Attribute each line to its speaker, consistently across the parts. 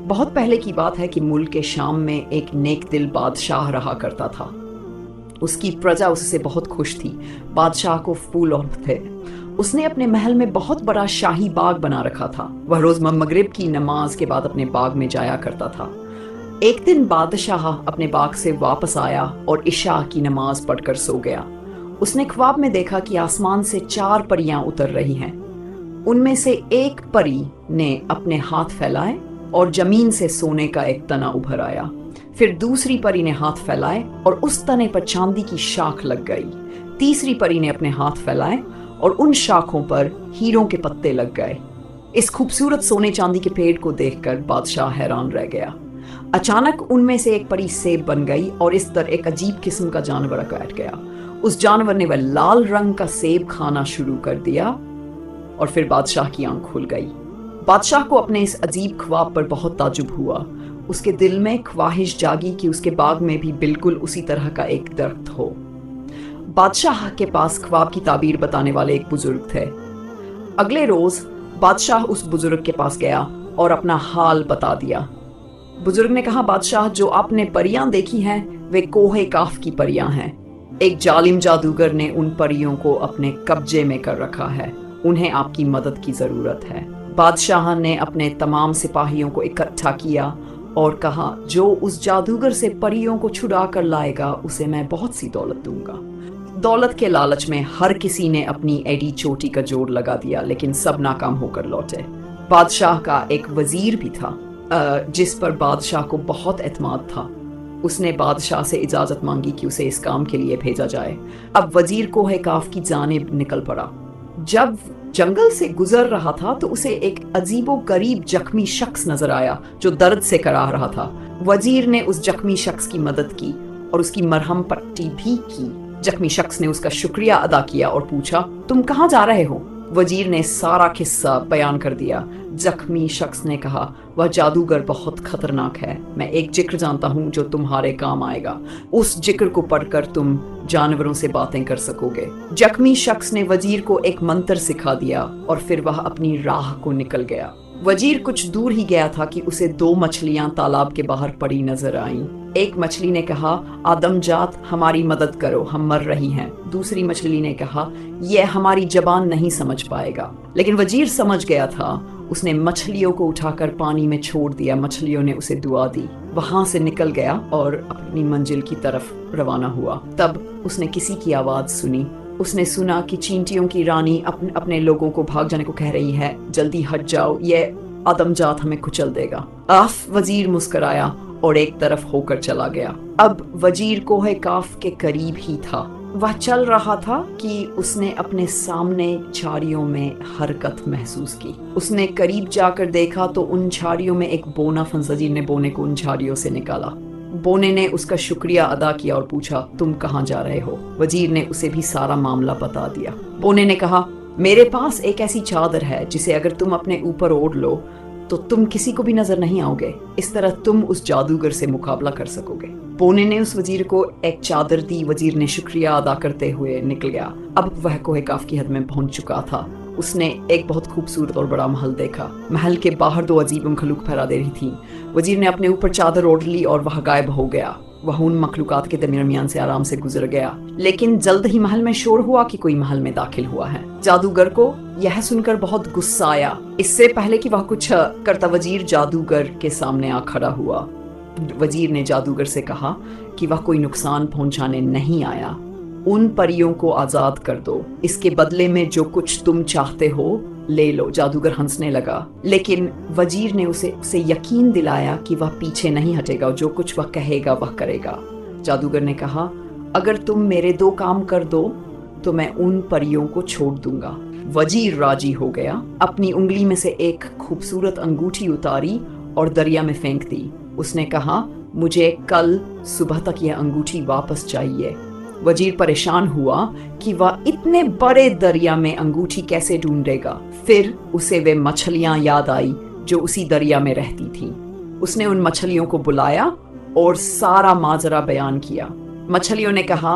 Speaker 1: بہت پہلے کی بات ہے کہ ملک شام میں ایک نیک دل بادشاہ رہا کرتا تھا۔ اس کی پرجا اس سے بہت خوش تھی۔ بادشاہ کو پھول اور تھے۔ اس نے اپنے محل میں بہت بڑا شاہی باغ بنا رکھا تھا۔ وہ روز مغرب کی نماز کے بعد اپنے باغ میں جایا کرتا تھا۔ ایک دن بادشاہ اپنے باغ سے واپس آیا اور عشاء کی نماز پڑھ کر سو گیا۔ اس نے خواب میں دیکھا کہ آسمان سے 4 پریاں اتر رہی ہیں۔ ان میں سے ایک پری نے اپنے ہاتھ پھیلائے اور زمین سے سونے کا ایک تنا ابھر آیا۔ پھر دوسری پری نے ہاتھ پھیلائے اور اس تنے پر چاندی کی شاخ لگ گئی۔ تیسری پری نے اپنے ہاتھ پھیلائے اور ان شاخوں پر ہیروں کے پتے لگ گئے۔ اس خوبصورت سونے چاندی کے پیڑ کو دیکھ کر بادشاہ حیران رہ گیا۔ اچانک ان میں سے ایک پری سیب بن گئی اور اس طرح ایک عجیب قسم کا جانور بیٹھ گیا۔ اس جانور نے وہ لال رنگ کا سیب کھانا شروع کر دیا اور پھر بادشاہ کی آنکھ کھل گئی۔ بادشاہ کو اپنے اس عجیب خواب پر بہت تعجب ہوا۔ اس کے دل میں خواہش جاگی کہ اس کے باغ میں بھی بالکل اسی طرح کا ایک درخت ہو۔ بادشاہ کے پاس خواب کی تعبیر بتانے والے ایک بزرگ تھے۔ اگلے روز بادشاہ اس بزرگ کے پاس گیا اور اپنا حال بتا دیا۔ بزرگ نے کہا، بادشاہ، جو آپ نے پریاں دیکھی ہیں وہ کوہ کاف کی پریاں ہیں۔ ایک ظالم جادوگر نے ان پریوں کو اپنے قبضے میں کر رکھا ہے۔ انہیں آپ کی مدد کی ضرورت ہے۔ بادشاہ نے اپنے تمام سپاہیوں کو اکٹھا کیا اور کہا، جو اس جادوگر سے پریوں کو چھڑا کر لائے گا اسے میں بہت سی دولت دوں گا۔ دولت کے لالچ میں ہر کسی نے اپنی ایڈی چوٹی کا جوڑ لگا دیا، لیکن سب ناکام ہو کر لوٹے۔ بادشاہ کا ایک وزیر بھی تھا جس پر بادشاہ کو بہت اعتماد تھا۔ اس نے بادشاہ سے اجازت مانگی کہ اسے اس کام کے لیے بھیجا جائے۔ اب وزیر کوہ کاف کی جانب نکل پڑا۔ جب جنگل سے گزر رہا تھا تو اسے ایک عجیب و غریب زخمی شخص نظر آیا جو درد سے کراہ رہا تھا۔ وزیر نے اس زخمی شخص کی مدد کی اور اس کی مرہم پٹی بھی کی۔ زخمی شخص نے اس کا شکریہ ادا کیا اور پوچھا، تم کہاں جا رہے ہو؟ وزیر نے سارا قصہ بیان کر دیا۔ زخمی شخص نے کہا، وہ جادوگر بہت خطرناک ہے۔ میں ایک ذکر جانتا ہوں جو تمہارے کام آئے گا۔ اس ذکر کو پڑھ کر تم جانوروں سے باتیں کر سکو گے۔ زخمی شخص نے وزیر کو ایک منتر سکھا دیا اور پھر وہ اپنی راہ کو نکل گیا۔ وزیر کچھ دور ہی گیا تھا کہ اسے 2 مچھلیاں تالاب کے باہر پڑی نظر آئیں۔ ایک مچھلی نے کہا، آدم جات ہماری مدد کرو، ہم مر رہی ہیں۔ دوسری مچھلی نے کہا، یہ ہماری زبان نہیں سمجھ پائے گا۔ لیکن وزیر سمجھ گیا تھا۔ اس نے مچھلیوں کو اٹھا کر پانی میں چھوڑ دیا۔ مچھلیوں نے اسے دعا دی، وہاں سے نکل گیا اور اپنی منزل کی طرف روانہ ہوا۔ تب اس نے کسی کی آواز سنی۔ اس نے سنا کہ چینٹیوں کی رانی اپنے لوگوں کو بھاگ جانے کو کہہ رہی ہے، جلدی ہٹ جاؤ، یہ آدم جات ہمیں کچل دے گا۔ وزیر مسکرایا اور ایک طرف ہو کر چلا گیا۔ اب وزیر کوہ کاف کے قریب ہی تھا۔ وہ چل رہا تھا کہ اس نے اپنے سامنے جھاڑیوں میں حرکت محسوس کی۔ اس نے قریب جا کر دیکھا تو ان جھاڑیوں میں ایک بونا وزیر نے بونے کو ان جھاڑیوں سے نکالا۔ بونے نے اس کا شکریہ ادا کیا اور پوچھا، تم کہاں جا رہے ہو؟ وزیر نے اسے بھی سارا معاملہ بتا دیا۔ بونے نے کہا، میرے پاس ایک ایسی چادر ہے جسے اگر تم اپنے اوپر اوڑھ لو تو تم کسی کو بھی نظر نہیں آؤ گے۔ اس طرح تم اس جادوگر سے مقابلہ کر سکو گے۔ بونے نے اس وزیر کو ایک چادر دی۔ وزیر نے شکریہ ادا کرتے ہوئے نکل گیا۔ اب وہ کوہ کاف کی حد میں پہنچ چکا تھا۔ اس نے ایک بہت خوبصورت اور بڑا محل دیکھا۔ محل کے باہر 2 عجیب مخلوق پھیلا دے رہی تھیں۔ وزیر نے اپنے اوپر چادر اوڑھ لی اور وہ غائب ہو گیا۔ وہ ان مخلوقات کے درمیان سے آرام سے گزر گیا، لیکن جلد ہی محل میں شور ہوا کہ کوئی محل میں داخل ہوا ہے۔ جادوگر کو یہ سن کر بہت غصہ آیا۔ اس سے پہلے کہ وہ کچھ کرتا وزیر جادوگر کے سامنے آ کھڑا ہوا۔ وزیر نے جادوگر سے کہا کہ وہ کوئی نقصان پہنچانے نہیں آیا، ان پریوں کو آزاد کر دو، اس کے بدلے میں جو کچھ تم چاہتے ہو لے لو۔ جادوگر ہنسنے لگا، لیکن وزیر نے اسے یقین دلایا کہ وہ پیچھے نہیں ہٹے گا، جو کچھ وہ کہے گا وہ کرے گا۔ جادوگر نے کہا، اگر تم میرے 2 کام کر دو تو میں ان پریوں کو چھوڑ دوں گا۔ وزیر راضی ہو گیا، اپنی انگلی میں سے ایک خوبصورت انگوٹھی اتاری اور دریا میں پھینک دی۔ اس نے کہا، مجھے کل صبح تک یہ انگوٹھی واپس چاہیے۔ وزیر پریشان ہوا کہ وہ اتنے بڑے دریا میں انگوٹھی کیسے ڈھونڈے گا۔ پھر اسے وہ مچھلیاں یاد آئی جو اسی دریا میں رہتی تھیں۔ اس نے ان مچھلیوں کو بلایا اور سارا ماجرا بیان کیا۔ مچھلیوں نے کہا،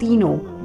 Speaker 1: 3